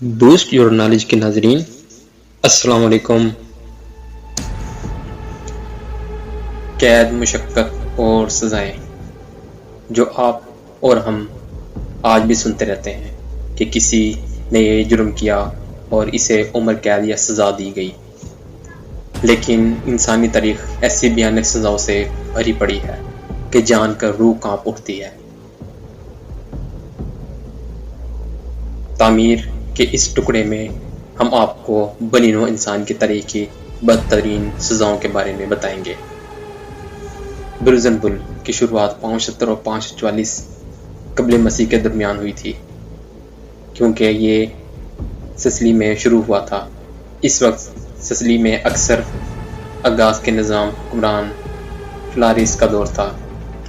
Boost your knowledge के नाजरीन, अस्सलाम वालेकुम। कैद, मुशक्क़त और सज़ाएं जो आप और हम आज भी सुनते रहते हैं कि किसी ने ये जुर्म किया और इसे उम्र कैद या सज़ा दी गई, लेकिन इंसानी तारीख़ ऐसी भयानक सज़ाओं से भरी पड़ी है कि जान कर रूह कांप उठती है। तामीर के इस टुकड़े में हम आपको बनी नौ इंसान की तारीख़ की बदतरीन सज़ाओं के बारे में बताएंगे। बुल की शुरुआत 570 और 544 क़ब्ल मसीह के दरमियान हुई थी, क्योंकि ये सिसिली में शुरू हुआ था। इस वक्त सिसिली में अक्सर आगाज़ के निज़ाम हुक्मरान फ्लारिस का दौर था।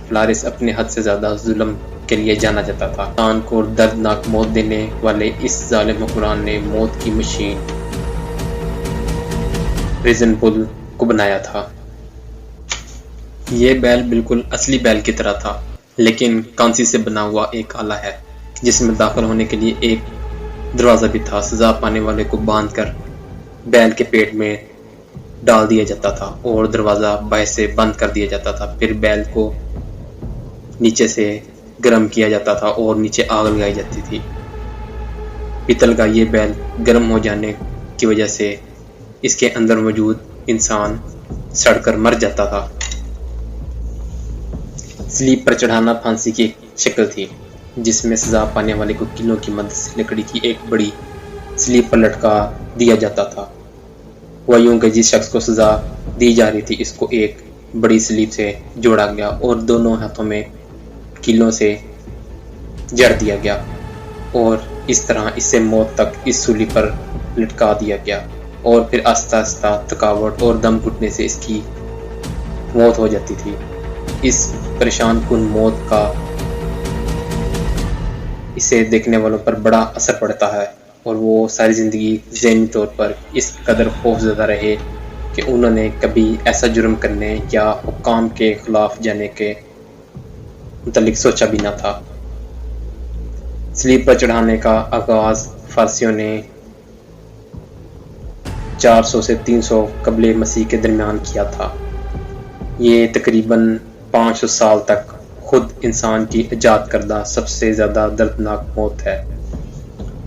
फ्लारिस अपने हद से ज़्यादा जुल्म के लिए जाना जाता था। इंसान को दर्दनाक मौत देने वाले इस जालिम हुक्मरान ने मौत की मशीन प्रिजन बुल को बनाया था। ये बैल बिल्कुल असली बैल की तरह था, लेकिन कांसी से बना हुआ एक आला है जिसमें दाखिल होने के लिए एक दरवाज़ा भी था। सज़ा पाने वाले को बांधकर बैल के पेट में डाल दिया जाता था और दरवाज़ा बाहर से बंद कर दिया जाता था। फिर बैल को नीचे से गर्म किया जाता था और नीचे आग लगाई जाती थी। पीतल का ये बैल गर्म हो जाने की वजह से इसके अंदर मौजूद इंसान सड़कर मर जाता था। स्लीप पर चढ़ाना फांसी की एक शक्ल थी, जिसमें सजा पाने वाले को कीलों की मदद से लकड़ी की एक बड़ी स्लीप पर लटका दिया जाता था। वह यूं कि जिस शख्स को सजा दी जा रही थी, इसको एक बड़ी स्लीप से जोड़ा गया और दोनों हाथों में कीलों से जड़ दिया गया और इस तरह इससे मौत तक इस सूली पर लटका दिया गया। और फिर आस्ता आस्ता थकावट और दम घुटने से इसकी मौत हो जाती थी। इस परेशान कुन मौत का इसे देखने वालों पर बड़ा असर पड़ता है और वो सारी ज़िंदगी ज़हनी तौर पर इस कदर खौफज़दा रहे कि उन्होंने कभी ऐसा जुर्म करने या हुक्काम के खिलाफ जाने के मुतल्लिक सोचा भी न था। स्लीप पर चढ़ाने का आगाज़ फारसियों ने 400 से 300 क़ब्ल मसीह के दरमियान किया था। ये तकरीबन 500 साल तक खुद इंसान की इजाद करदा सबसे ज़्यादा दर्दनाक मौत है।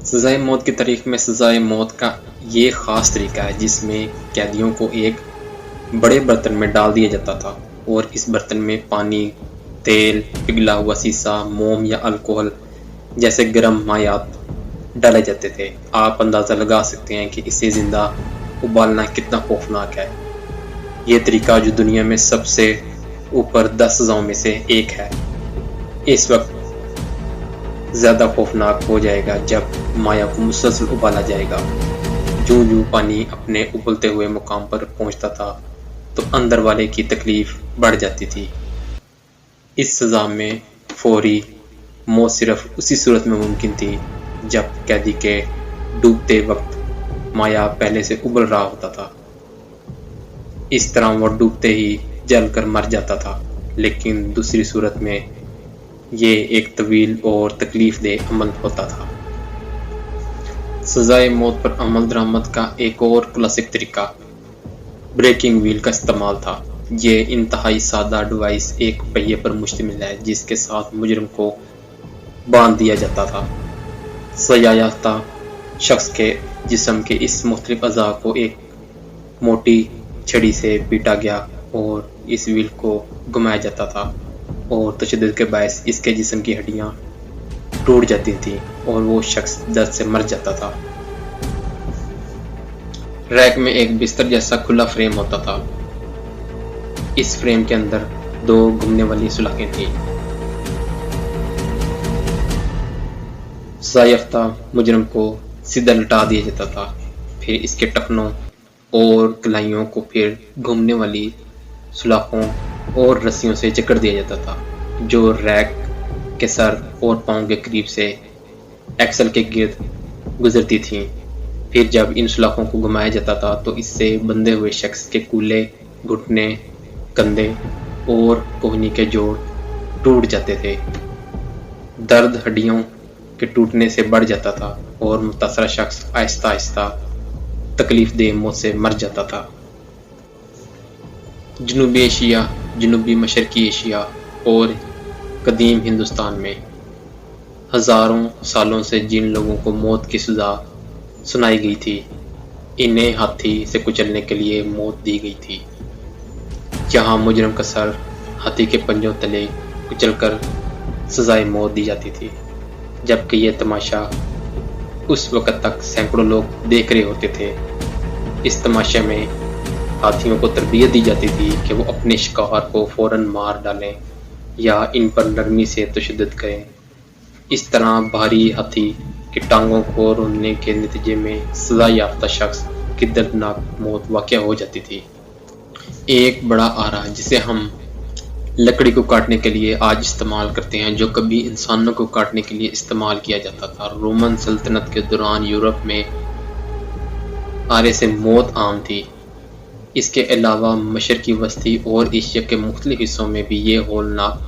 सज़ाए मौत की तारीख़ में सज़ाए मौत का ये ख़ास तरीका है जिसमें कैदियों को एक बड़े बर्तन में डाल दिया जाता था और इस बर्तन में पानी, तेल, पिघला हुआ शीशा, मोम या अल्कोहल जैसे गर्म मायात डाले जाते थे। आप अंदाज़ा लगा सकते हैं कि इसे ज़िंदा उबालना कितना खौफनाक है। ये तरीका जो दुनिया में सबसे ऊपर 10 सज़ाओं में से एक है, इस वक्त ज़्यादा खौफनाक हो जाएगा जब माया को मुसलसल उबाला जाएगा। जूं जूं पानी अपने उबलते हुए मुकाम पर पहुंचता था तो अंदर वाले की तकलीफ बढ़ जाती थी। इस सज़ा में फौरी मौत सिर्फ उसी सूरत में मुमकिन थी जब कैदी के डूबते वक्त माया पहले से उबल रहा होता था। इस तरह वह डूबते ही जल कर मर जाता था, लेकिन दूसरी सूरत में ये एक तवील और तकलीफ देह अमल होता था। सज़ाए मौत पर अमल दरामद का एक और क्लासिक तरीका ब्रेकिंग व्हील का इस्तेमाल था। ये इंतहाई सादा डिवाइस एक पहिए पर मुश्तमिल है जिसके साथ मुजरिम को बांध दिया जाता था। सजा याफ्ता शख्स के जिस्म के इस मुख्तलिफ अज़ा को एक मोटी छड़ी से पीटा गया और इस व्हील को घुमाया जाता था और तशद्दुद के बायस इसके जिस्म की हड्डियां टूट जाती थी और वो शख्स दर्द से मर जाता था। रैक में एक बिस्तर जैसा खुला फ्रेम होता था। इस फ्रेम के अंदर 2 घूमने वाली सुलाखें थीं। सज़ा-याफ्ता मुजरिम को सीधा लटा दिया जाता था, फिर इसके टखनों और कलाइयों को फिर घूमने वाली सुलाखों और रस्सियों से जकड़ दिया जाता था, जो रैक के सर और पांव के करीब से एक्सल के गिर्द गुजरती थीं। फिर जब इन सुलाखों को घुमाया जाता था तो इससे बंधे हुए शख्स के कूल्हे, घुटने, कंधे और कोहनी के जोड़ टूट जाते थे। दर्द हड्डियों के टूटने से बढ़ जाता था اور متاثرہ شخص آہستہ آہستہ تکلیف دہ موت سے مر جاتا تھا۔ جنوبی ایشیا، جنوبی مشرقی ایشیا اور قدیم ہندوستان میں ہزاروں سالوں سے جن لوگوں کو موت کی سزا سنائی گئی تھی، انہیں ہاتھی سے کچلنے کے لیے موت دی گئی تھی۔ جہاں مجرم کا سر ہاتھی کے پنجوں تلے کچل کر سزائے موت دی جاتی تھی، جبکہ یہ تماشا اس وقت تک سینکڑوں لوگ دیکھ رہے ہوتے تھے۔ اس تماشے میں ہاتھیوں کو تربیت دی جاتی تھی کہ وہ اپنے شکار کو فوراً مار ڈالیں یا ان پر نرمی سے تشدد کریں۔ اس طرح بھاری ہاتھی کی ٹانگوں کو روندنے کے نتیجے میں سزا یافتہ شخص کی دردناک موت واقع ہو جاتی تھی۔ ایک بڑا آرا جسے ہم لکڑی کو کاٹنے کے لیے آج استعمال کرتے ہیں، جو کبھی انسانوں کو کاٹنے کے لیے استعمال کیا جاتا تھا۔ رومن سلطنت کے دوران یورپ میں آرے سے موت عام تھی۔ اس کے علاوہ مشرقی وسطی اور ایشیا کے مختلف حصوں میں بھی یہ ہولناک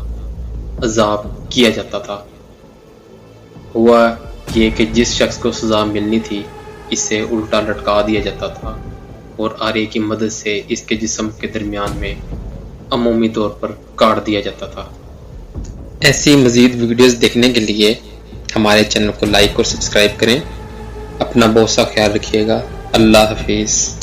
عذاب کیا جاتا تھا۔ ہوا یہ کہ جس شخص کو سزا ملنی تھی، اسے الٹا لٹکا دیا جاتا تھا اور آرے کی مدد سے اس کے جسم کے درمیان میں عمومی طور پر کاٹ دیا جاتا تھا۔ ایسی مزید ویڈیوز دیکھنے کے لیے ہمارے چینل کو لائک اور سبسکرائب کریں۔ اپنا بہت سا خیال رکھیے گا۔ اللہ حافظ۔